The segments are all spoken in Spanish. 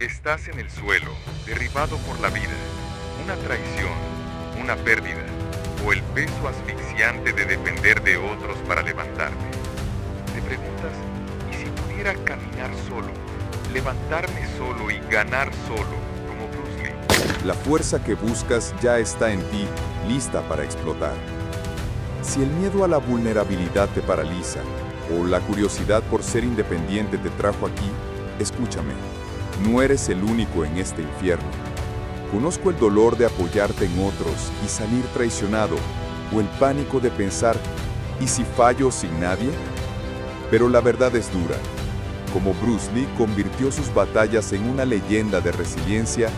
Estás en el suelo, derribado por la vida, una traición, una pérdida, o el peso asfixiante de depender de otros para levantarte. Te preguntas, ¿y si pudiera caminar solo, levantarme solo y ganar solo, como Bruce Lee? La fuerza que buscas ya está en ti, lista para explotar. Si el miedo a la vulnerabilidad te paraliza, o la curiosidad por ser independiente te trajo aquí, escúchame. No eres el único en este infierno. Conozco el dolor de apoyarte en otros y salir traicionado, o el pánico de pensar, ¿y si fallo sin nadie? Pero la verdad es dura. Como Bruce Lee convirtió sus batallas en una leyenda de resiliencia,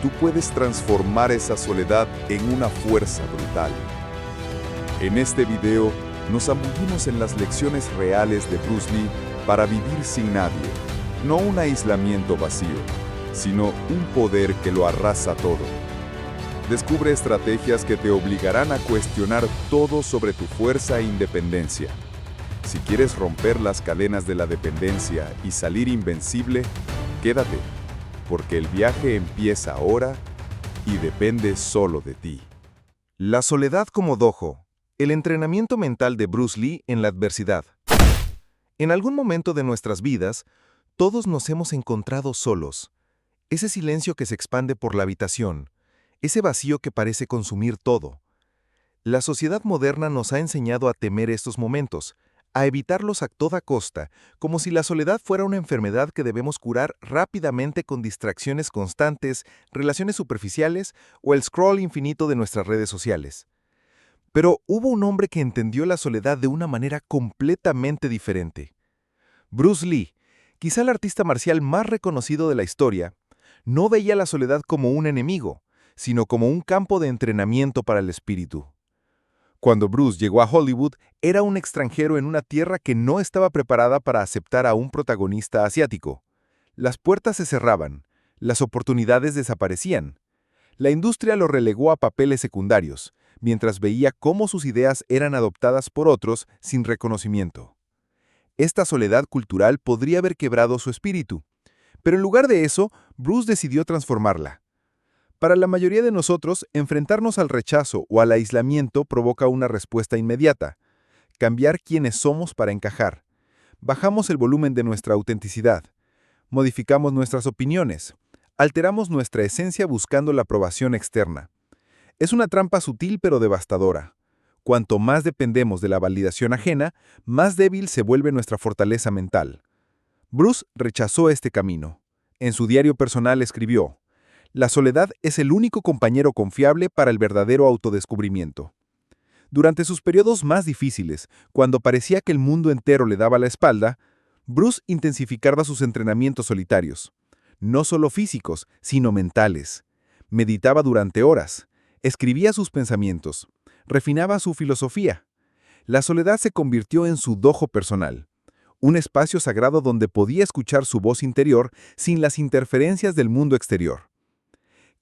tú puedes transformar esa soledad en una fuerza brutal. En este video, nos zambullimos en las lecciones reales de Bruce Lee para vivir sin nadie. No un aislamiento vacío, sino un poder que lo arrasa todo. Descubre estrategias que te obligarán a cuestionar todo sobre tu fuerza e independencia. Si quieres romper las cadenas de la dependencia y salir invencible, quédate, porque el viaje empieza ahora y depende solo de ti. La soledad como dojo, el entrenamiento mental de Bruce Lee en la adversidad. En algún momento de nuestras vidas, todos nos hemos encontrado solos. Ese silencio que se expande por la habitación, ese vacío que parece consumir todo. La sociedad moderna nos ha enseñado a temer estos momentos, a evitarlos a toda costa, como si la soledad fuera una enfermedad que debemos curar rápidamente con distracciones constantes, relaciones superficiales o el scroll infinito de nuestras redes sociales. Pero hubo un hombre que entendió la soledad de una manera completamente diferente. Bruce Lee, quizá el artista marcial más reconocido de la historia, no veía la soledad como un enemigo, sino como un campo de entrenamiento para el espíritu. Cuando Bruce llegó a Hollywood, era un extranjero en una tierra que no estaba preparada para aceptar a un protagonista asiático. Las puertas se cerraban, las oportunidades desaparecían. La industria lo relegó a papeles secundarios, mientras veía cómo sus ideas eran adoptadas por otros sin reconocimiento. Esta soledad cultural podría haber quebrado su espíritu, pero en lugar de eso, Bruce decidió transformarla. Para la mayoría de nosotros, enfrentarnos al rechazo o al aislamiento provoca una respuesta inmediata: cambiar quiénes somos para encajar. Bajamos el volumen de nuestra autenticidad, modificamos nuestras opiniones, alteramos nuestra esencia buscando la aprobación externa. Es una trampa sutil pero devastadora. Cuanto más dependemos de la validación ajena, más débil se vuelve nuestra fortaleza mental. Bruce rechazó este camino. En su diario personal escribió: «La soledad es el único compañero confiable para el verdadero autodescubrimiento». Durante sus periodos más difíciles, cuando parecía que el mundo entero le daba la espalda, Bruce intensificaba sus entrenamientos solitarios. No solo físicos, sino mentales. Meditaba durante horas. Escribía sus pensamientos. Refinaba su filosofía. La soledad se convirtió en su dojo personal, un espacio sagrado donde podía escuchar su voz interior sin las interferencias del mundo exterior.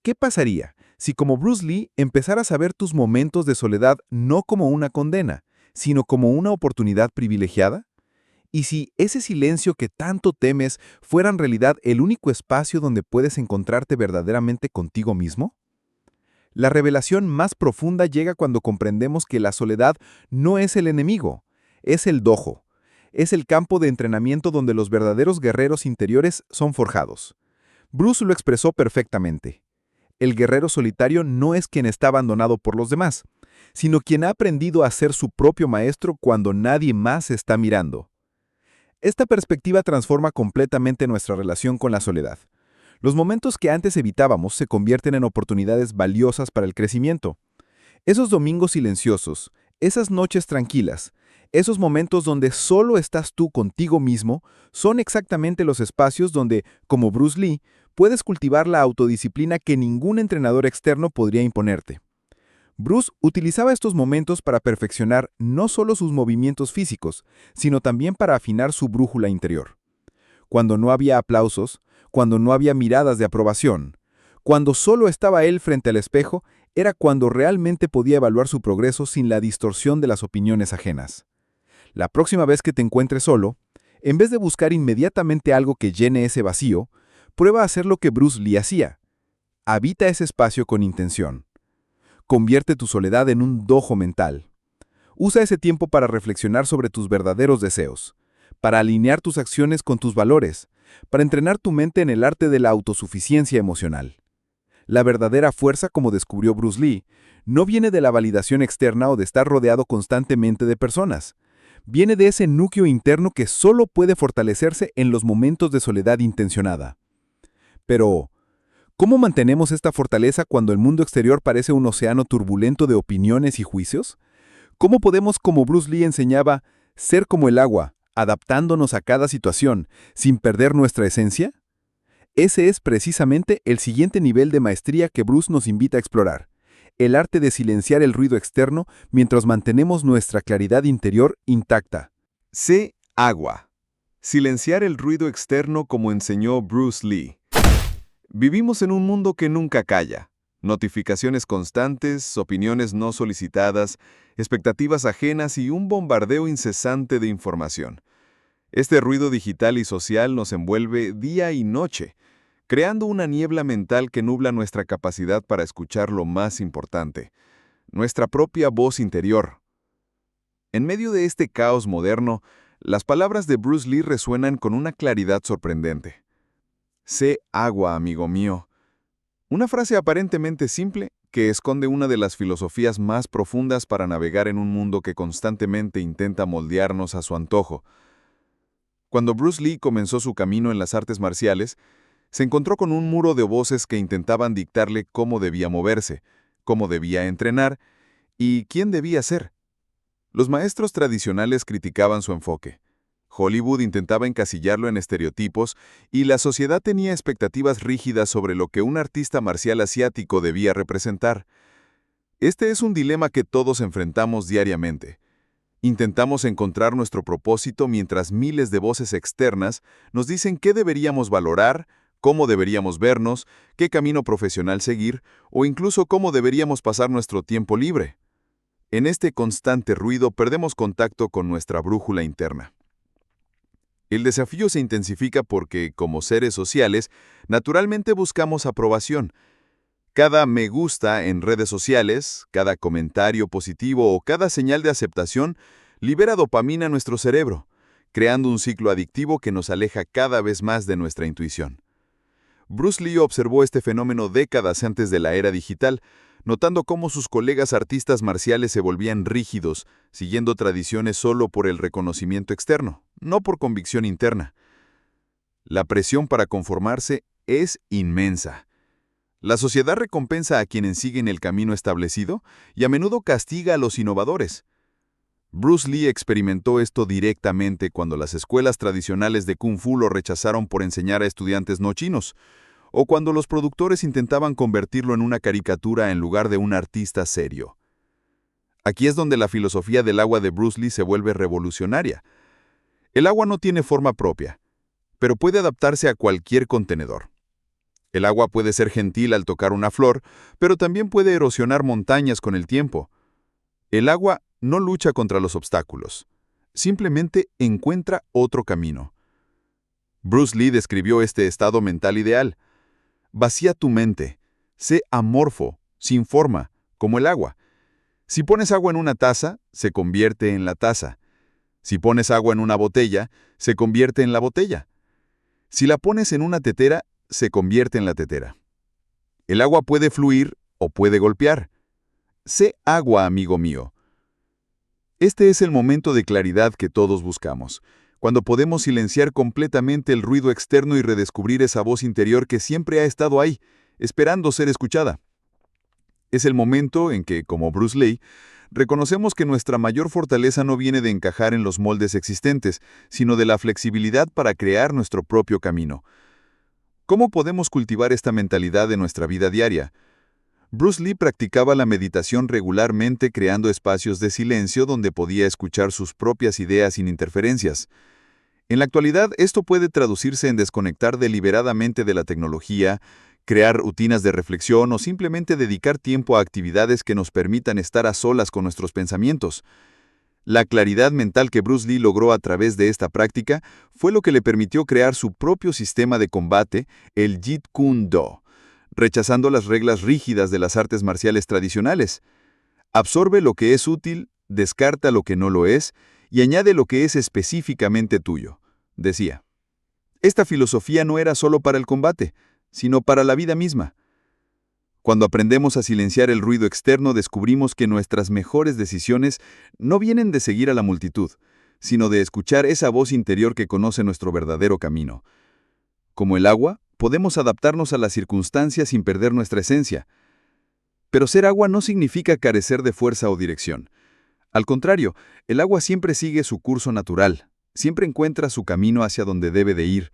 ¿Qué pasaría si, como Bruce Lee, empezaras a ver tus momentos de soledad no como una condena, sino como una oportunidad privilegiada? ¿Y si ese silencio que tanto temes fuera en realidad el único espacio donde puedes encontrarte verdaderamente contigo mismo? La revelación más profunda llega cuando comprendemos que la soledad no es el enemigo, es el dojo. Es el campo de entrenamiento donde los verdaderos guerreros interiores son forjados. Bruce lo expresó perfectamente. El guerrero solitario no es quien está abandonado por los demás, sino quien ha aprendido a ser su propio maestro cuando nadie más está mirando. Esta perspectiva transforma completamente nuestra relación con la soledad. Los momentos que antes evitábamos se convierten en oportunidades valiosas para el crecimiento. Esos domingos silenciosos, esas noches tranquilas, esos momentos donde solo estás tú contigo mismo, son exactamente los espacios donde, como Bruce Lee, puedes cultivar la autodisciplina que ningún entrenador externo podría imponerte. Bruce utilizaba estos momentos para perfeccionar no solo sus movimientos físicos, sino también para afinar su brújula interior. Cuando no había aplausos, cuando no había miradas de aprobación, cuando solo estaba él frente al espejo, era cuando realmente podía evaluar su progreso sin la distorsión de las opiniones ajenas. La próxima vez que te encuentres solo, En vez de buscar inmediatamente algo que llene ese vacío, prueba a hacer lo que Bruce Lee hacía. Habita ese espacio con intención. Convierte tu soledad en un dojo mental. Usa ese tiempo para reflexionar sobre tus verdaderos deseos, para alinear tus acciones con tus valores, para entrenar tu mente en el arte de la autosuficiencia emocional. La verdadera fuerza, como descubrió Bruce Lee, no viene de la validación externa o de estar rodeado constantemente de personas. Viene de ese núcleo interno que solo puede fortalecerse en los momentos de soledad intencionada. Pero, ¿cómo mantenemos esta fortaleza cuando el mundo exterior parece un océano turbulento de opiniones y juicios? ¿Cómo podemos, como Bruce Lee enseñaba, ser como el agua, adaptándonos a cada situación, sin perder nuestra esencia? Ese es precisamente el siguiente nivel de maestría que Bruce nos invita a explorar. El arte de silenciar el ruido externo mientras mantenemos nuestra claridad interior intacta. Sé agua. Silenciar el ruido externo como enseñó Bruce Lee. Vivimos en un mundo que nunca calla. Notificaciones constantes, opiniones no solicitadas, expectativas ajenas y un bombardeo incesante de información. Este ruido digital y social nos envuelve día y noche, creando una niebla mental que nubla nuestra capacidad para escuchar lo más importante, nuestra propia voz interior. En medio de este caos moderno, las palabras de Bruce Lee resuenan con una claridad sorprendente. Sé agua, amigo mío. Una frase aparentemente simple que esconde una de las filosofías más profundas para navegar en un mundo que constantemente intenta moldearnos a su antojo. Cuando Bruce Lee comenzó su camino en las artes marciales, se encontró con un muro de voces que intentaban dictarle cómo debía moverse, cómo debía entrenar y quién debía ser. Los maestros tradicionales criticaban su enfoque. Hollywood intentaba encasillarlo en estereotipos y la sociedad tenía expectativas rígidas sobre lo que un artista marcial asiático debía representar. Este es un dilema que todos enfrentamos diariamente. Intentamos encontrar nuestro propósito mientras miles de voces externas nos dicen qué deberíamos valorar, cómo deberíamos vernos, qué camino profesional seguir o incluso cómo deberíamos pasar nuestro tiempo libre. En este constante ruido perdemos contacto con nuestra brújula interna. El desafío se intensifica porque, como seres sociales, naturalmente buscamos aprobación. Cada me gusta en redes sociales, cada comentario positivo o cada señal de aceptación libera dopamina en nuestro cerebro, creando un ciclo adictivo que nos aleja cada vez más de nuestra intuición. Bruce Lee observó este fenómeno décadas antes de la era digital, notando cómo sus colegas artistas marciales se volvían rígidos, siguiendo tradiciones solo por el reconocimiento externo, no por convicción interna. La presión para conformarse es inmensa. La sociedad recompensa a quienes siguen el camino establecido y a menudo castiga a los innovadores. Bruce Lee experimentó esto directamente cuando las escuelas tradicionales de Kung Fu lo rechazaron por enseñar a estudiantes no chinos, o cuando los productores intentaban convertirlo en una caricatura en lugar de un artista serio. Aquí es donde la filosofía del agua de Bruce Lee se vuelve revolucionaria. El agua no tiene forma propia, pero puede adaptarse a cualquier contenedor. El agua puede ser gentil al tocar una flor, pero también puede erosionar montañas con el tiempo. El agua no lucha contra los obstáculos, simplemente encuentra otro camino. Bruce Lee describió este estado mental ideal. Vacía tu mente, sé amorfo, sin forma, como el agua. Si pones agua en una taza, se convierte en la taza. Si pones agua en una botella, se convierte en la botella. Si la pones en una tetera, se convierte en la tetera. El agua puede fluir o puede golpear. Sé agua, amigo mío. Este es el momento de claridad que todos buscamos, cuando podemos silenciar completamente el ruido externo y redescubrir esa voz interior que siempre ha estado ahí, esperando ser escuchada. Es el momento en que, como Bruce Lee, reconocemos que nuestra mayor fortaleza no viene de encajar en los moldes existentes, sino de la flexibilidad para crear nuestro propio camino. ¿Cómo podemos cultivar esta mentalidad en nuestra vida diaria? Bruce Lee practicaba la meditación regularmente, creando espacios de silencio donde podía escuchar sus propias ideas sin interferencias. En la actualidad, esto puede traducirse en desconectar deliberadamente de la tecnología, crear rutinas de reflexión o simplemente dedicar tiempo a actividades que nos permitan estar a solas con nuestros pensamientos. La claridad mental que Bruce Lee logró a través de esta práctica fue lo que le permitió crear su propio sistema de combate, el Jeet Kune Do, rechazando las reglas rígidas de las artes marciales tradicionales. Absorbe lo que es útil, descarta lo que no lo es y añade lo que es específicamente tuyo, decía. Esta filosofía no era solo para el combate, sino para la vida misma. Cuando aprendemos a silenciar el ruido externo, descubrimos que nuestras mejores decisiones no vienen de seguir a la multitud, sino de escuchar esa voz interior que conoce nuestro verdadero camino. Como el agua, podemos adaptarnos a las circunstancias sin perder nuestra esencia. Pero ser agua no significa carecer de fuerza o dirección. Al contrario, el agua siempre sigue su curso natural, siempre encuentra su camino hacia donde debe de ir.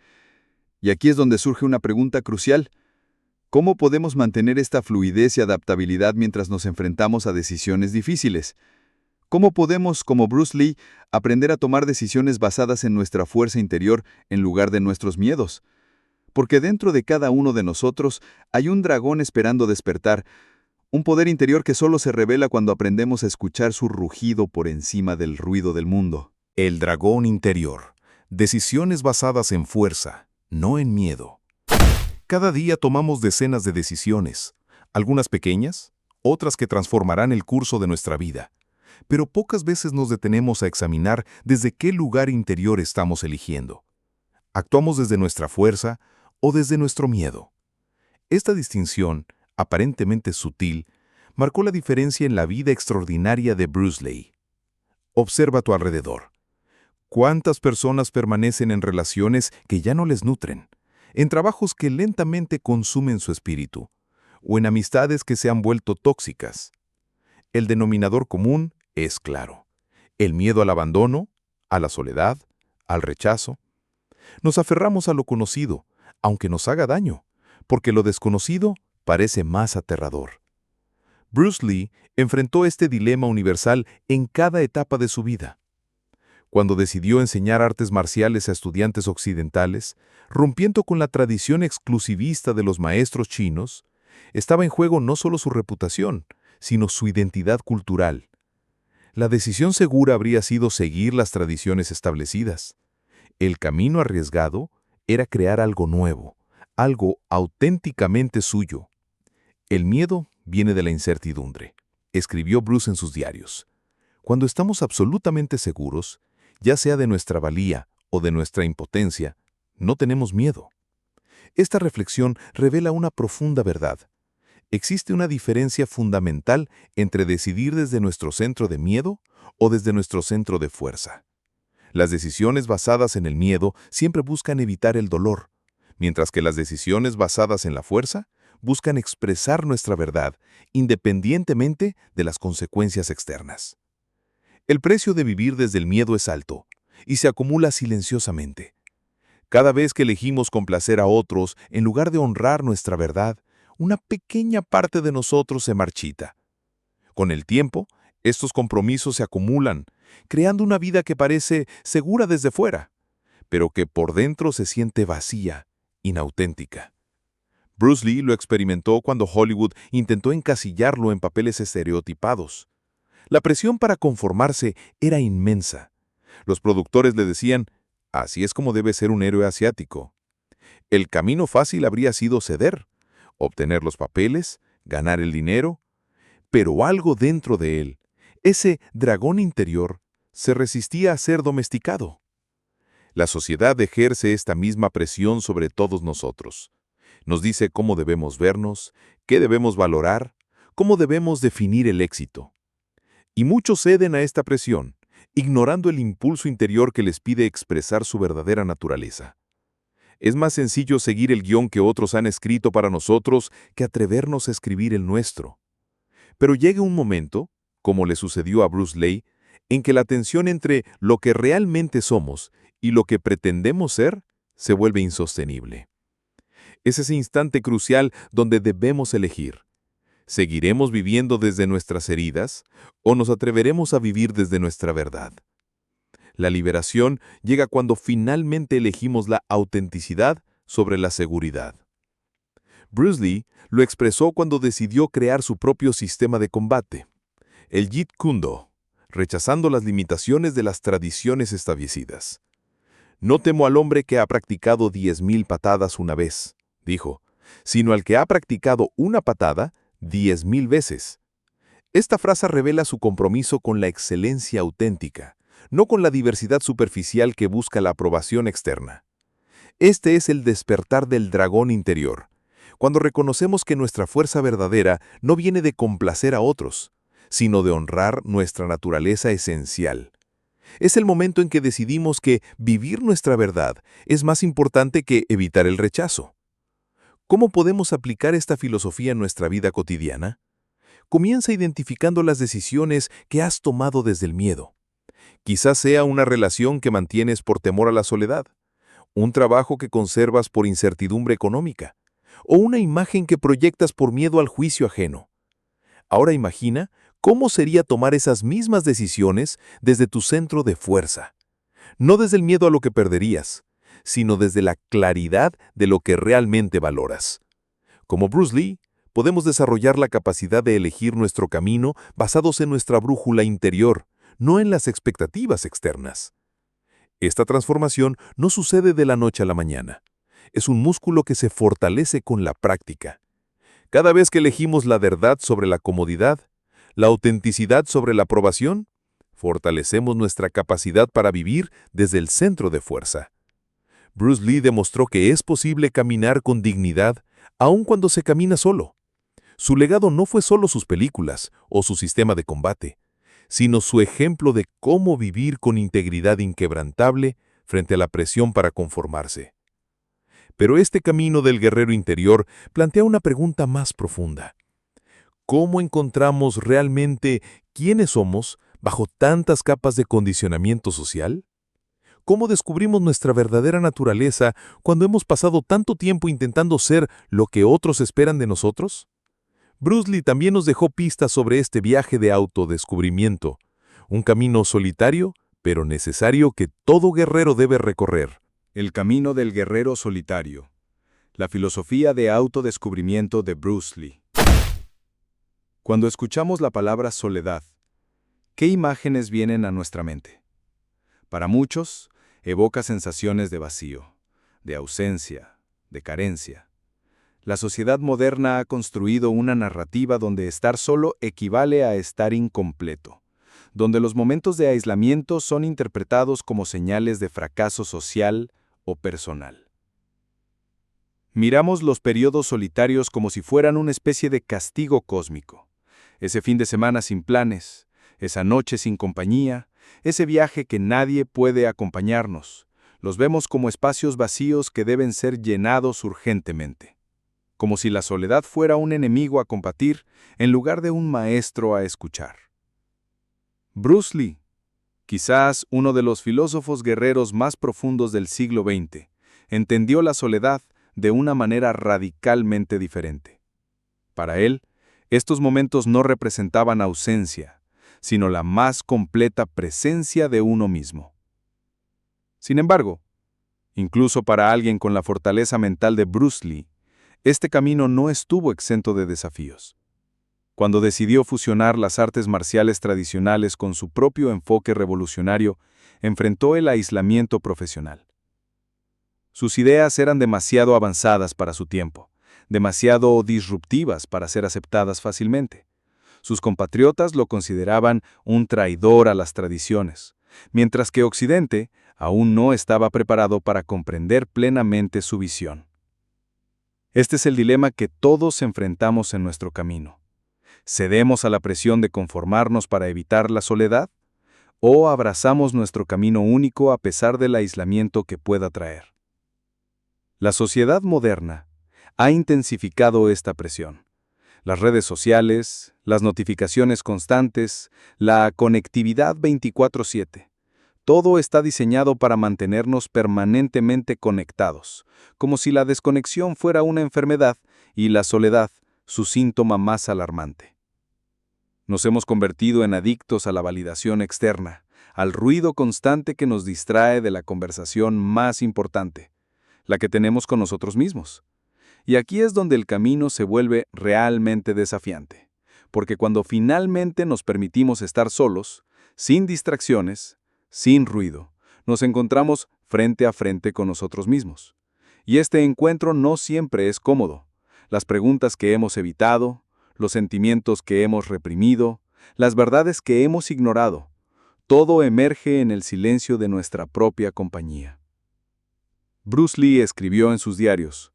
Y aquí es donde surge una pregunta crucial. ¿Cómo podemos mantener esta fluidez y adaptabilidad mientras nos enfrentamos a decisiones difíciles? ¿Cómo podemos, como Bruce Lee, aprender a tomar decisiones basadas en nuestra fuerza interior en lugar de nuestros miedos? Porque dentro de cada uno de nosotros hay un dragón esperando despertar, un poder interior que solo se revela cuando aprendemos a escuchar su rugido por encima del ruido del mundo. El dragón interior. Decisiones basadas en fuerza, no en miedo. Cada día tomamos decenas de decisiones, algunas pequeñas, otras que transformarán el curso de nuestra vida. Pero pocas veces nos detenemos a examinar desde qué lugar interior estamos eligiendo. ¿Actuamos desde nuestra fuerza o desde nuestro miedo? Esta distinción, aparentemente sutil, marcó la diferencia en la vida extraordinaria de Bruce Lee. Observa a tu alrededor. ¿Cuántas personas permanecen en relaciones que ya no les nutren? En trabajos que lentamente consumen su espíritu, o en amistades que se han vuelto tóxicas. El denominador común es claro: el miedo al abandono, a la soledad, al rechazo. Nos aferramos a lo conocido, aunque nos haga daño, porque lo desconocido parece más aterrador. Bruce Lee enfrentó este dilema universal en cada etapa de su vida. Cuando decidió enseñar artes marciales a estudiantes occidentales, rompiendo con la tradición exclusivista de los maestros chinos, estaba en juego no solo su reputación, sino su identidad cultural. La decisión segura habría sido seguir las tradiciones establecidas. El camino arriesgado era crear algo nuevo, algo auténticamente suyo. El miedo viene de la incertidumbre, escribió Bruce en sus diarios. Cuando estamos absolutamente seguros, ya sea de nuestra valía o de nuestra impotencia, no tenemos miedo. Esta reflexión revela una profunda verdad. Existe una diferencia fundamental entre decidir desde nuestro centro de miedo o desde nuestro centro de fuerza. Las decisiones basadas en el miedo siempre buscan evitar el dolor, mientras que las decisiones basadas en la fuerza buscan expresar nuestra verdad, independientemente de las consecuencias externas. El precio de vivir desde el miedo es alto y se acumula silenciosamente. Cada vez que elegimos complacer a otros en lugar de honrar nuestra verdad, una pequeña parte de nosotros se marchita. Con el tiempo, estos compromisos se acumulan, creando una vida que parece segura desde fuera, pero que por dentro se siente vacía, inauténtica. Bruce Lee lo experimentó cuando Hollywood intentó encasillarlo en papeles estereotipados. La presión para conformarse era inmensa. Los productores le decían, así es como debe ser un héroe asiático. El camino fácil habría sido ceder, obtener los papeles, ganar el dinero, pero algo dentro de él, ese dragón interior, se resistía a ser domesticado. La sociedad ejerce esta misma presión sobre todos nosotros. Nos dice cómo debemos vernos, qué debemos valorar, cómo debemos definir el éxito. Y muchos ceden a esta presión, ignorando el impulso interior que les pide expresar su verdadera naturaleza. Es más sencillo seguir el guión que otros han escrito para nosotros que atrevernos a escribir el nuestro. Pero llega un momento, como le sucedió a Bruce Lee, en que la tensión entre lo que realmente somos y lo que pretendemos ser se vuelve insostenible. Es ese instante crucial donde debemos elegir. ¿Seguiremos viviendo desde nuestras heridas o nos atreveremos a vivir desde nuestra verdad? La liberación llega cuando finalmente elegimos la autenticidad sobre la seguridad. Bruce Lee lo expresó cuando decidió crear su propio sistema de combate, el Jeet Kune Do, rechazando las limitaciones de las tradiciones establecidas. No temo al hombre que ha practicado 10.000 patadas una vez, dijo, sino al que ha practicado una patada 10.000 veces. Esta frase revela su compromiso con la excelencia auténtica, no con la diversidad superficial que busca la aprobación externa. Este es el despertar del dragón interior, cuando reconocemos que nuestra fuerza verdadera no viene de complacer a otros, sino de honrar nuestra naturaleza esencial. Es el momento en que decidimos que vivir nuestra verdad es más importante que evitar el rechazo. ¿Cómo podemos aplicar esta filosofía en nuestra vida cotidiana? Comienza identificando las decisiones que has tomado desde el miedo. Quizás sea una relación que mantienes por temor a la soledad, un trabajo que conservas por incertidumbre económica, o una imagen que proyectas por miedo al juicio ajeno. Ahora imagina cómo sería tomar esas mismas decisiones desde tu centro de fuerza. No desde el miedo a lo que perderías, sino desde la claridad de lo que realmente valoras. Como Bruce Lee, podemos desarrollar la capacidad de elegir nuestro camino basados en nuestra brújula interior, no en las expectativas externas. Esta transformación no sucede de la noche a la mañana. Es un músculo que se fortalece con la práctica. Cada vez que elegimos la verdad sobre la comodidad, la autenticidad sobre la aprobación, fortalecemos nuestra capacidad para vivir desde el centro de fuerza. Bruce Lee demostró que es posible caminar con dignidad aun cuando se camina solo. Su legado no fue solo sus películas o su sistema de combate, sino su ejemplo de cómo vivir con integridad inquebrantable frente a la presión para conformarse. Pero este camino del guerrero interior plantea una pregunta más profunda. ¿Cómo encontramos realmente quiénes somos bajo tantas capas de condicionamiento social? ¿Cómo descubrimos nuestra verdadera naturaleza cuando hemos pasado tanto tiempo intentando ser lo que otros esperan de nosotros? Bruce Lee también nos dejó pistas sobre este viaje de autodescubrimiento, un camino solitario, pero necesario que todo guerrero debe recorrer. El camino del guerrero solitario. La filosofía de autodescubrimiento de Bruce Lee. Cuando escuchamos la palabra soledad, ¿qué imágenes vienen a nuestra mente? Para muchos, evoca sensaciones de vacío, de ausencia, de carencia. La sociedad moderna ha construido una narrativa donde estar solo equivale a estar incompleto, donde los momentos de aislamiento son interpretados como señales de fracaso social o personal. Miramos los periodos solitarios como si fueran una especie de castigo cósmico. Ese fin de semana sin planes, esa noche sin compañía, ese viaje que nadie puede acompañarnos, los vemos como espacios vacíos que deben ser llenados urgentemente. Como si la soledad fuera un enemigo a combatir en lugar de un maestro a escuchar. Bruce Lee, quizás uno de los filósofos guerreros más profundos del siglo XX, entendió la soledad de una manera radicalmente diferente. Para él, estos momentos no representaban ausencia, sino la más completa presencia de uno mismo. Sin embargo, incluso para alguien con la fortaleza mental de Bruce Lee, este camino no estuvo exento de desafíos. Cuando decidió fusionar las artes marciales tradicionales con su propio enfoque revolucionario, enfrentó el aislamiento profesional. Sus ideas eran demasiado avanzadas para su tiempo, demasiado disruptivas para ser aceptadas fácilmente. Sus compatriotas lo consideraban un traidor a las tradiciones, mientras que Occidente aún no estaba preparado para comprender plenamente su visión. Este es el dilema que todos enfrentamos en nuestro camino. ¿Cedemos a la presión de conformarnos para evitar la soledad? ¿O abrazamos nuestro camino único a pesar del aislamiento que pueda traer? La sociedad moderna ha intensificado esta presión. Las redes sociales, las notificaciones constantes, la conectividad 24/7. Todo está diseñado para mantenernos permanentemente conectados, como si la desconexión fuera una enfermedad y la soledad su síntoma más alarmante. Nos hemos convertido en adictos a la validación externa, al ruido constante que nos distrae de la conversación más importante, la que tenemos con nosotros mismos. Y aquí es donde el camino se vuelve realmente desafiante, porque cuando finalmente nos permitimos estar solos, sin distracciones, sin ruido. Nos encontramos frente a frente con nosotros mismos. Y este encuentro no siempre es cómodo. Las preguntas que hemos evitado, los sentimientos que hemos reprimido, las verdades que hemos ignorado, todo emerge en el silencio de nuestra propia compañía. Bruce Lee escribió en sus diarios: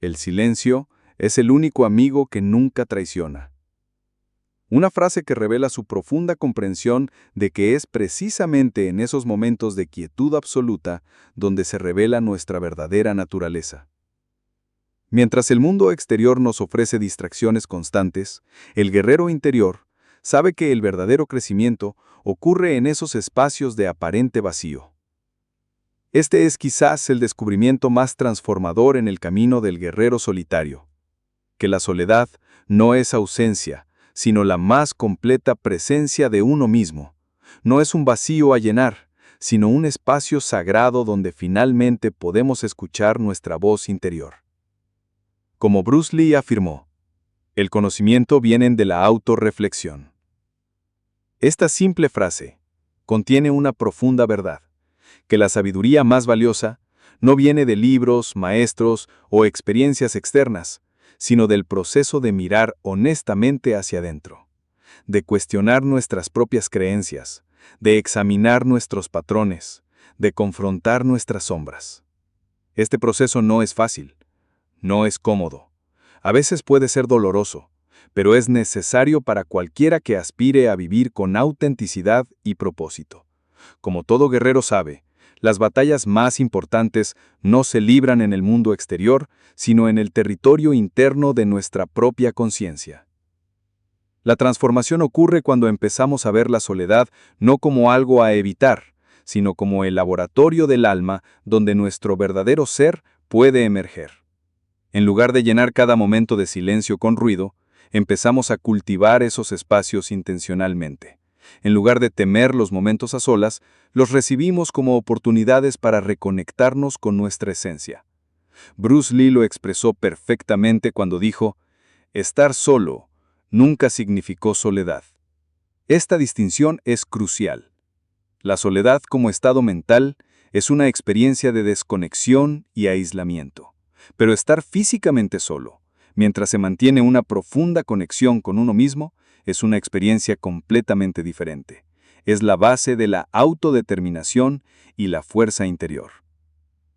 "El silencio es el único amigo que nunca traiciona". Una frase que revela su profunda comprensión de que es precisamente en esos momentos de quietud absoluta donde se revela nuestra verdadera naturaleza. Mientras el mundo exterior nos ofrece distracciones constantes, el guerrero interior sabe que el verdadero crecimiento ocurre en esos espacios de aparente vacío. Este es quizás el descubrimiento más transformador en el camino del guerrero solitario, que la soledad no es ausencia, sino la más completa presencia de uno mismo. No es un vacío a llenar, sino un espacio sagrado donde finalmente podemos escuchar nuestra voz interior. Como Bruce Lee afirmó, el conocimiento viene de la autorreflexión. Esta simple frase contiene una profunda verdad, que la sabiduría más valiosa no viene de libros, maestros o experiencias externas, sino del proceso de mirar honestamente hacia adentro, de cuestionar nuestras propias creencias, de examinar nuestros patrones, de confrontar nuestras sombras. Este proceso no es fácil, no es cómodo, a veces puede ser doloroso, pero es necesario para cualquiera que aspire a vivir con autenticidad y propósito. Como todo guerrero sabe, las batallas más importantes no se libran en el mundo exterior, sino en el territorio interno de nuestra propia conciencia. La transformación ocurre cuando empezamos a ver la soledad no como algo a evitar, sino como el laboratorio del alma donde nuestro verdadero ser puede emerger. En lugar de llenar cada momento de silencio con ruido, empezamos a cultivar esos espacios intencionalmente. En lugar de temer los momentos a solas, los recibimos como oportunidades para reconectarnos con nuestra esencia. Bruce Lee lo expresó perfectamente cuando dijo: "Estar solo nunca significó soledad". Esta distinción es crucial. La soledad como estado mental es una experiencia de desconexión y aislamiento, pero estar físicamente solo, mientras se mantiene una profunda conexión con uno mismo, es una experiencia completamente diferente. Es la base de la autodeterminación y la fuerza interior.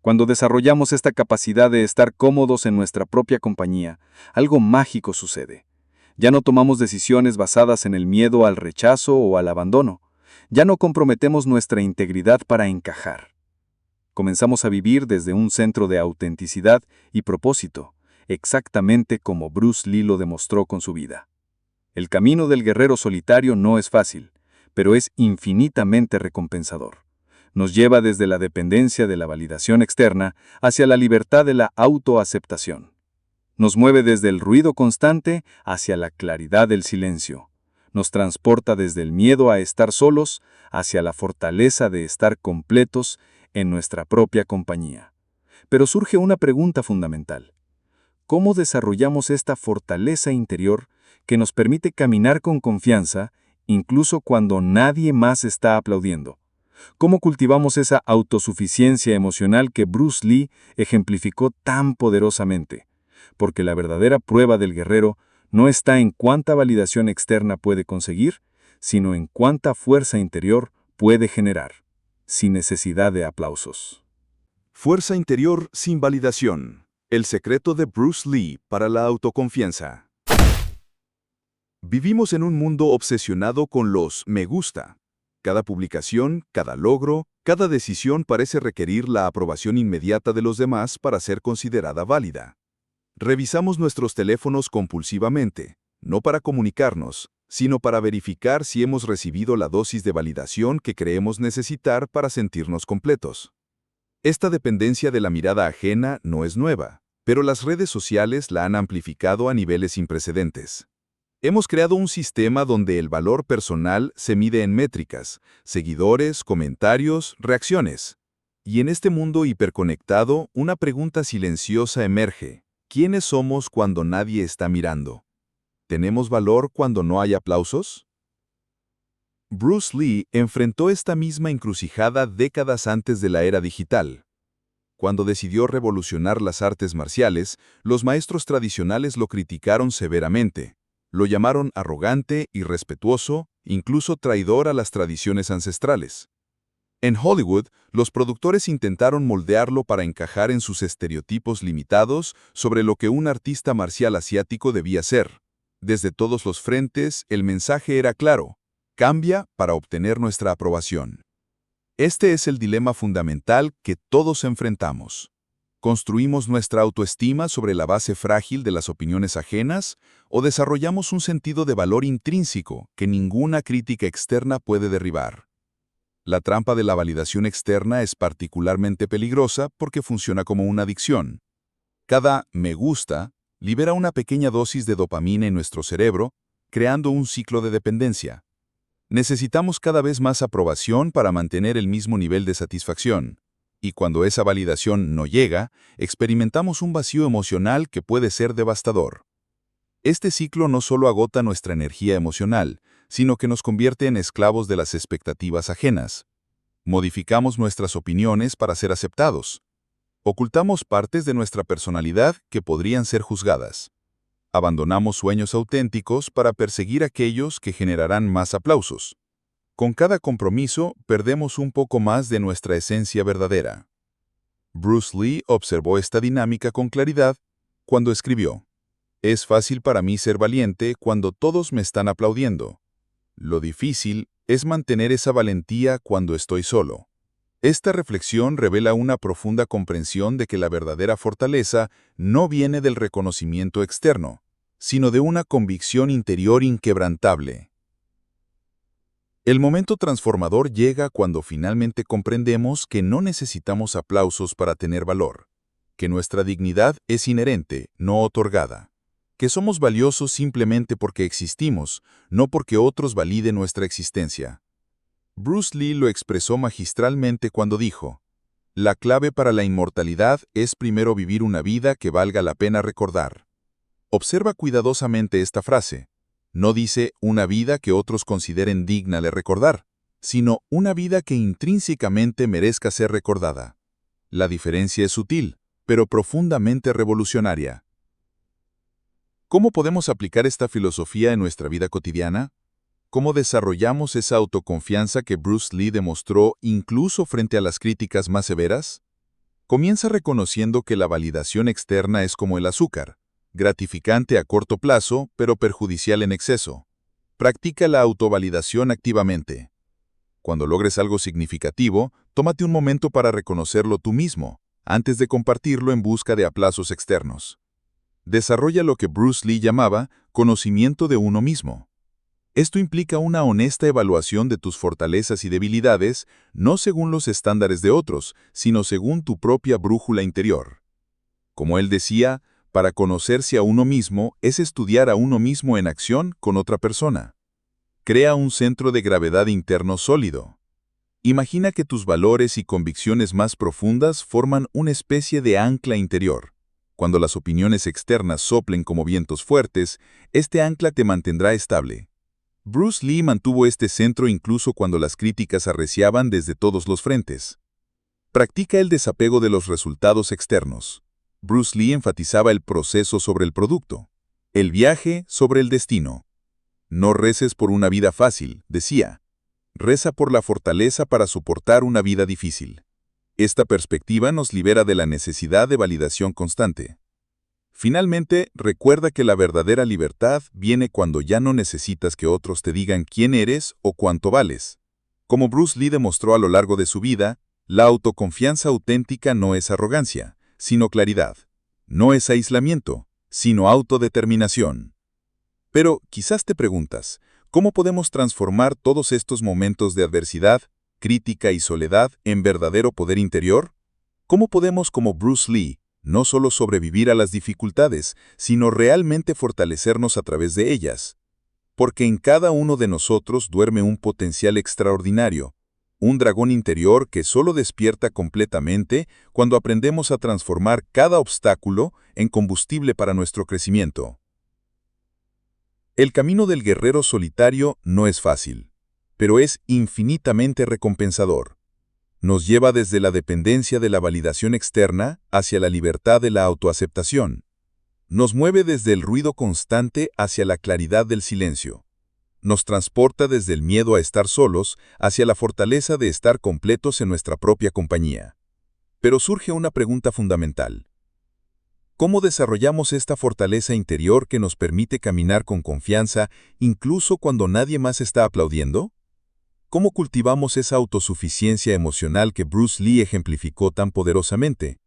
Cuando desarrollamos esta capacidad de estar cómodos en nuestra propia compañía, algo mágico sucede. Ya no tomamos decisiones basadas en el miedo al rechazo o al abandono. Ya no comprometemos nuestra integridad para encajar. Comenzamos a vivir desde un centro de autenticidad y propósito, exactamente como Bruce Lee lo demostró con su vida. El camino del guerrero solitario no es fácil, pero es infinitamente recompensador. Nos lleva desde la dependencia de la validación externa hacia la libertad de la autoaceptación. Nos mueve desde el ruido constante hacia la claridad del silencio. Nos transporta desde el miedo a estar solos hacia la fortaleza de estar completos en nuestra propia compañía. Pero surge una pregunta fundamental. ¿Cómo desarrollamos esta fortaleza interior que nos permite caminar con confianza, incluso cuando nadie más está aplaudiendo? ¿Cómo cultivamos esa autosuficiencia emocional que Bruce Lee ejemplificó tan poderosamente? Porque la verdadera prueba del guerrero no está en cuánta validación externa puede conseguir, sino en cuánta fuerza interior puede generar, sin necesidad de aplausos. Fuerza interior sin validación. El secreto de Bruce Lee para la autoconfianza. Vivimos en un mundo obsesionado con los me gusta. Cada publicación, cada logro, cada decisión parece requerir la aprobación inmediata de los demás para ser considerada válida. Revisamos nuestros teléfonos compulsivamente, no para comunicarnos, sino para verificar si hemos recibido la dosis de validación que creemos necesitar para sentirnos completos. Esta dependencia de la mirada ajena no es nueva, pero las redes sociales la han amplificado a niveles sin precedentes. Hemos creado un sistema donde el valor personal se mide en métricas, seguidores, comentarios, reacciones. Y en este mundo hiperconectado, una pregunta silenciosa emerge. ¿Quiénes somos cuando nadie está mirando? ¿Tenemos valor cuando no hay aplausos? Bruce Lee enfrentó esta misma encrucijada décadas antes de la era digital. Cuando decidió revolucionar las artes marciales, los maestros tradicionales lo criticaron severamente. Lo llamaron arrogante, irrespetuoso, incluso traidor a las tradiciones ancestrales. En Hollywood, los productores intentaron moldearlo para encajar en sus estereotipos limitados sobre lo que un artista marcial asiático debía ser. Desde todos los frentes, el mensaje era claro: cambia para obtener nuestra aprobación. Este es el dilema fundamental que todos enfrentamos. ¿Construimos nuestra autoestima sobre la base frágil de las opiniones ajenas o desarrollamos un sentido de valor intrínseco que ninguna crítica externa puede derribar? La trampa de la validación externa es particularmente peligrosa porque funciona como una adicción. Cada me gusta libera una pequeña dosis de dopamina en nuestro cerebro, creando un ciclo de dependencia. Necesitamos cada vez más aprobación para mantener el mismo nivel de satisfacción. Y cuando esa validación no llega, experimentamos un vacío emocional que puede ser devastador. Este ciclo no solo agota nuestra energía emocional, sino que nos convierte en esclavos de las expectativas ajenas. Modificamos nuestras opiniones para ser aceptados. Ocultamos partes de nuestra personalidad que podrían ser juzgadas. Abandonamos sueños auténticos para perseguir aquellos que generarán más aplausos. Con cada compromiso, perdemos un poco más de nuestra esencia verdadera. Bruce Lee observó esta dinámica con claridad cuando escribió: «Es fácil para mí ser valiente cuando todos me están aplaudiendo. Lo difícil es mantener esa valentía cuando estoy solo». Esta reflexión revela una profunda comprensión de que la verdadera fortaleza no viene del reconocimiento externo, sino de una convicción interior inquebrantable. El momento transformador llega cuando finalmente comprendemos que no necesitamos aplausos para tener valor, que nuestra dignidad es inherente, no otorgada, que somos valiosos simplemente porque existimos, no porque otros validen nuestra existencia. Bruce Lee lo expresó magistralmente cuando dijo: «La clave para la inmortalidad es primero vivir una vida que valga la pena recordar». Observa cuidadosamente esta frase. No dice una vida que otros consideren digna de recordar, sino una vida que intrínsecamente merezca ser recordada. La diferencia es sutil, pero profundamente revolucionaria. ¿Cómo podemos aplicar esta filosofía en nuestra vida cotidiana? ¿Cómo desarrollamos esa autoconfianza que Bruce Lee demostró incluso frente a las críticas más severas? Comienza reconociendo que la validación externa es como el azúcar, gratificante a corto plazo, pero perjudicial en exceso. Practica la autovalidación activamente. Cuando logres algo significativo, tómate un momento para reconocerlo tú mismo, antes de compartirlo en busca de aplausos externos. Desarrolla lo que Bruce Lee llamaba conocimiento de uno mismo. Esto implica una honesta evaluación de tus fortalezas y debilidades, no según los estándares de otros, sino según tu propia brújula interior. Como él decía, para conocerse a uno mismo es estudiar a uno mismo en acción con otra persona. Crea un centro de gravedad interno sólido. Imagina que tus valores y convicciones más profundas forman una especie de ancla interior. Cuando las opiniones externas soplen como vientos fuertes, este ancla te mantendrá estable. Bruce Lee mantuvo este centro incluso cuando las críticas arreciaban desde todos los frentes. Practica el desapego de los resultados externos. Bruce Lee enfatizaba el proceso sobre el producto, el viaje sobre el destino. No reces por una vida fácil, decía. Reza por la fortaleza para soportar una vida difícil. Esta perspectiva nos libera de la necesidad de validación constante. Finalmente, recuerda que la verdadera libertad viene cuando ya no necesitas que otros te digan quién eres o cuánto vales. Como Bruce Lee demostró a lo largo de su vida, la autoconfianza auténtica no es arrogancia, sino claridad. No es aislamiento, sino autodeterminación. Pero quizás te preguntas, ¿cómo podemos transformar todos estos momentos de adversidad, crítica y soledad en verdadero poder interior? ¿Cómo podemos, como Bruce Lee, no solo sobrevivir a las dificultades, sino realmente fortalecernos a través de ellas? Porque en cada uno de nosotros duerme un potencial extraordinario, un dragón interior que solo despierta completamente cuando aprendemos a transformar cada obstáculo en combustible para nuestro crecimiento. El camino del guerrero solitario no es fácil. pero es infinitamente recompensador. Nos lleva desde la dependencia de la validación externa hacia la libertad de la autoaceptación. Nos mueve desde el ruido constante hacia la claridad del silencio. Nos transporta desde el miedo a estar solos hacia la fortaleza de estar completos en nuestra propia compañía. Pero surge una pregunta fundamental. ¿Cómo desarrollamos esta fortaleza interior que nos permite caminar con confianza incluso cuando nadie más está aplaudiendo? ¿Cómo cultivamos esa autosuficiencia emocional que Bruce Lee ejemplificó tan poderosamente?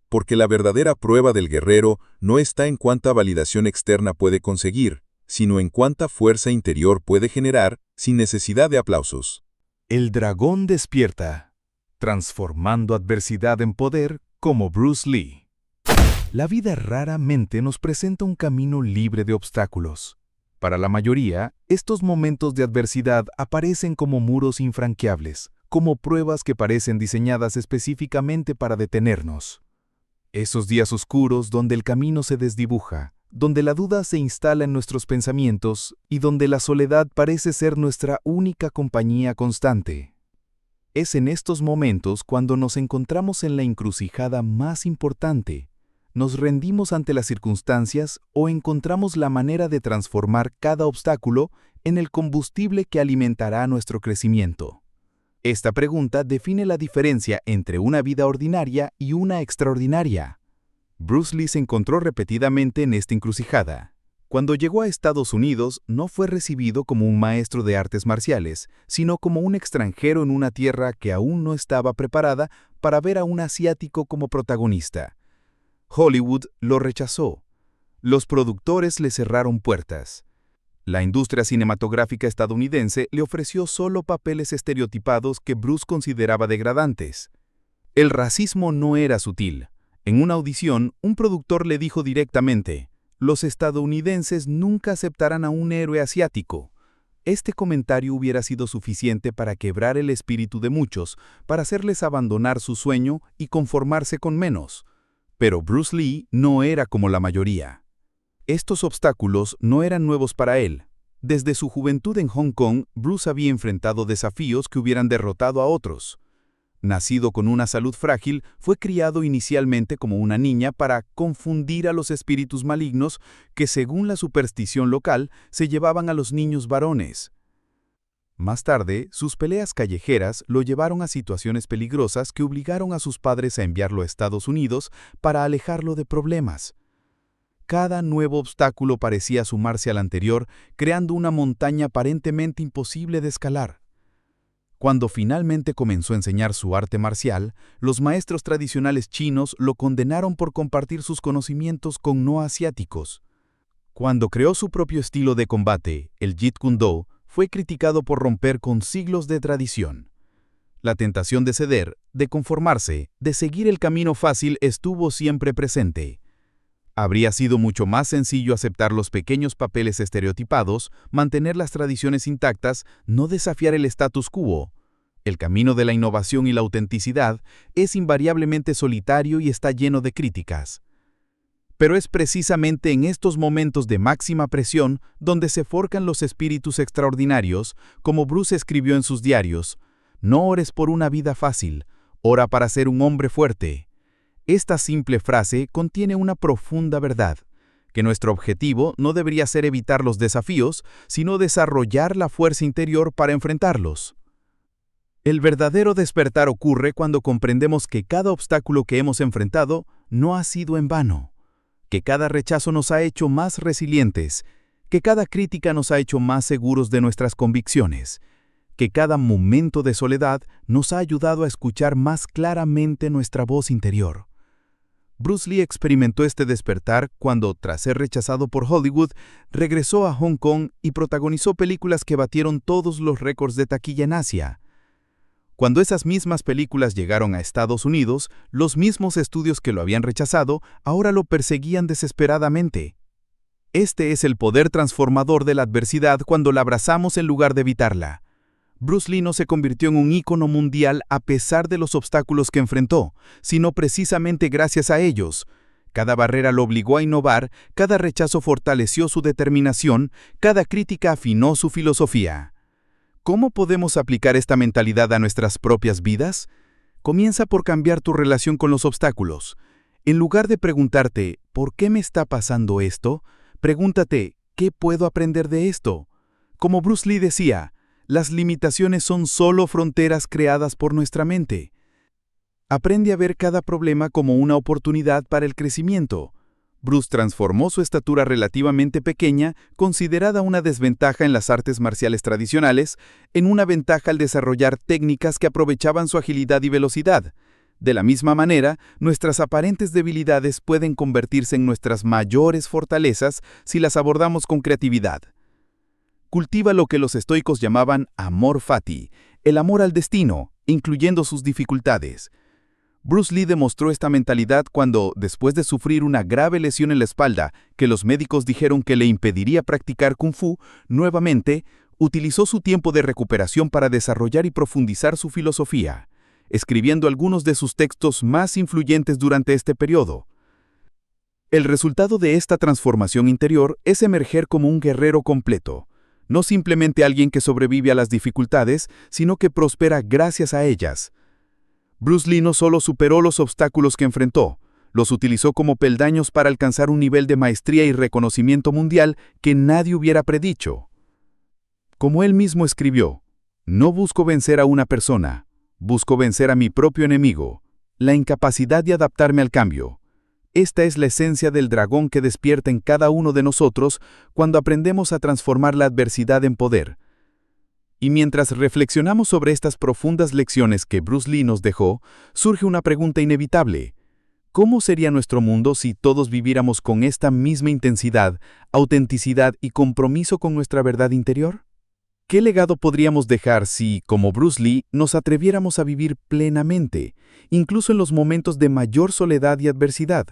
Porque la verdadera prueba del guerrero no está en cuánta validación externa puede conseguir, sino en cuánta fuerza interior puede generar sin necesidad de aplausos. El dragón despierta, transformando adversidad en poder como Bruce Lee. La vida raramente nos presenta un camino libre de obstáculos. Para la mayoría, estos momentos de adversidad aparecen como muros infranqueables, como pruebas que parecen diseñadas específicamente para detenernos. Esos días oscuros donde el camino se desdibuja, donde la duda se instala en nuestros pensamientos y donde la soledad parece ser nuestra única compañía constante. Es en estos momentos cuando nos encontramos en la encrucijada más importante. Nos rendimos ante las circunstancias o encontramos la manera de transformar cada obstáculo en el combustible que alimentará nuestro crecimiento. Esta pregunta define la diferencia entre una vida ordinaria y una extraordinaria. Bruce Lee se encontró repetidamente en esta encrucijada. Cuando llegó a Estados Unidos, no fue recibido como un maestro de artes marciales, sino como un extranjero en una tierra que aún no estaba preparada para ver a un asiático como protagonista. Hollywood lo rechazó. Los productores le cerraron puertas. La industria cinematográfica estadounidense le ofreció solo papeles estereotipados que Bruce consideraba degradantes. El racismo no era sutil. En una audición, un productor le dijo directamente: «Los estadounidenses nunca aceptarán a un héroe asiático». Este comentario hubiera sido suficiente para quebrar el espíritu de muchos, para hacerles abandonar su sueño y conformarse con menos. Pero Bruce Lee no era como la mayoría. Estos obstáculos no eran nuevos para él. Desde su juventud en Hong Kong, Bruce había enfrentado desafíos que hubieran derrotado a otros. Nacido con una salud frágil, fue criado inicialmente como una niña para confundir a los espíritus malignos que, según la superstición local, se llevaban a los niños varones. Más tarde, sus peleas callejeras lo llevaron a situaciones peligrosas que obligaron a sus padres a enviarlo a Estados Unidos para alejarlo de problemas. Cada nuevo obstáculo parecía sumarse al anterior, creando una montaña aparentemente imposible de escalar. Cuando finalmente comenzó a enseñar su arte marcial, los maestros tradicionales chinos lo condenaron por compartir sus conocimientos con no asiáticos. Cuando creó su propio estilo de combate, el Jeet Kune Do, fue criticado por romper con siglos de tradición. La tentación de ceder, de conformarse, de seguir el camino fácil estuvo siempre presente. Habría sido mucho más sencillo aceptar los pequeños papeles estereotipados, mantener las tradiciones intactas, no desafiar el status quo. El camino de la innovación y la autenticidad es invariablemente solitario y está lleno de críticas. Pero es precisamente en estos momentos de máxima presión donde se forjan los espíritus extraordinarios, como Bruce escribió en sus diarios: «No ores por una vida fácil, ora para ser un hombre fuerte». Esta simple frase contiene una profunda verdad, que nuestro objetivo no debería ser evitar los desafíos, sino desarrollar la fuerza interior para enfrentarlos. El verdadero despertar ocurre cuando comprendemos que cada obstáculo que hemos enfrentado no ha sido en vano, que cada rechazo nos ha hecho más resilientes, que cada crítica nos ha hecho más seguros de nuestras convicciones, que cada momento de soledad nos ha ayudado a escuchar más claramente nuestra voz interior. Bruce Lee experimentó este despertar cuando, tras ser rechazado por Hollywood, regresó a Hong Kong y protagonizó películas que batieron todos los récords de taquilla en Asia. Cuando esas mismas películas llegaron a Estados Unidos, los mismos estudios que lo habían rechazado ahora lo perseguían desesperadamente. Este es el poder transformador de la adversidad cuando la abrazamos en lugar de evitarla. Bruce Lee no se convirtió en un ícono mundial a pesar de los obstáculos que enfrentó, sino precisamente gracias a ellos. Cada barrera lo obligó a innovar, cada rechazo fortaleció su determinación, cada crítica afinó su filosofía. ¿Cómo podemos aplicar esta mentalidad a nuestras propias vidas? Comienza por cambiar tu relación con los obstáculos. En lugar de preguntarte, ¿por qué me está pasando esto?, pregúntate, ¿qué puedo aprender de esto? Como Bruce Lee decía, las limitaciones son solo fronteras creadas por nuestra mente. Aprende a ver cada problema como una oportunidad para el crecimiento. Bruce transformó su estatura relativamente pequeña, considerada una desventaja en las artes marciales tradicionales, en una ventaja al desarrollar técnicas que aprovechaban su agilidad y velocidad. De la misma manera, nuestras aparentes debilidades pueden convertirse en nuestras mayores fortalezas si las abordamos con creatividad. Cultiva lo que los estoicos llamaban amor fati, el amor al destino, incluyendo sus dificultades. Bruce Lee demostró esta mentalidad cuando, después de sufrir una grave lesión en la espalda que los médicos dijeron que le impediría practicar Kung Fu, nuevamente, utilizó su tiempo de recuperación para desarrollar y profundizar su filosofía, escribiendo algunos de sus textos más influyentes durante este periodo. El resultado de esta transformación interior es emerger como un guerrero completo, no simplemente alguien que sobrevive a las dificultades, sino que prospera gracias a ellas. Bruce Lee no solo superó los obstáculos que enfrentó, los utilizó como peldaños para alcanzar un nivel de maestría y reconocimiento mundial que nadie hubiera predicho. Como él mismo escribió, no busco vencer a una persona, busco vencer a mi propio enemigo, la incapacidad de adaptarme al cambio. Esta es la esencia del dragón que despierta en cada uno de nosotros cuando aprendemos a transformar la adversidad en poder. Y mientras reflexionamos sobre estas profundas lecciones que Bruce Lee nos dejó, surge una pregunta inevitable. ¿Cómo sería nuestro mundo si todos viviéramos con esta misma intensidad, autenticidad y compromiso con nuestra verdad interior? ¿Qué legado podríamos dejar si, como Bruce Lee, nos atreviéramos a vivir plenamente, incluso en los momentos de mayor soledad y adversidad?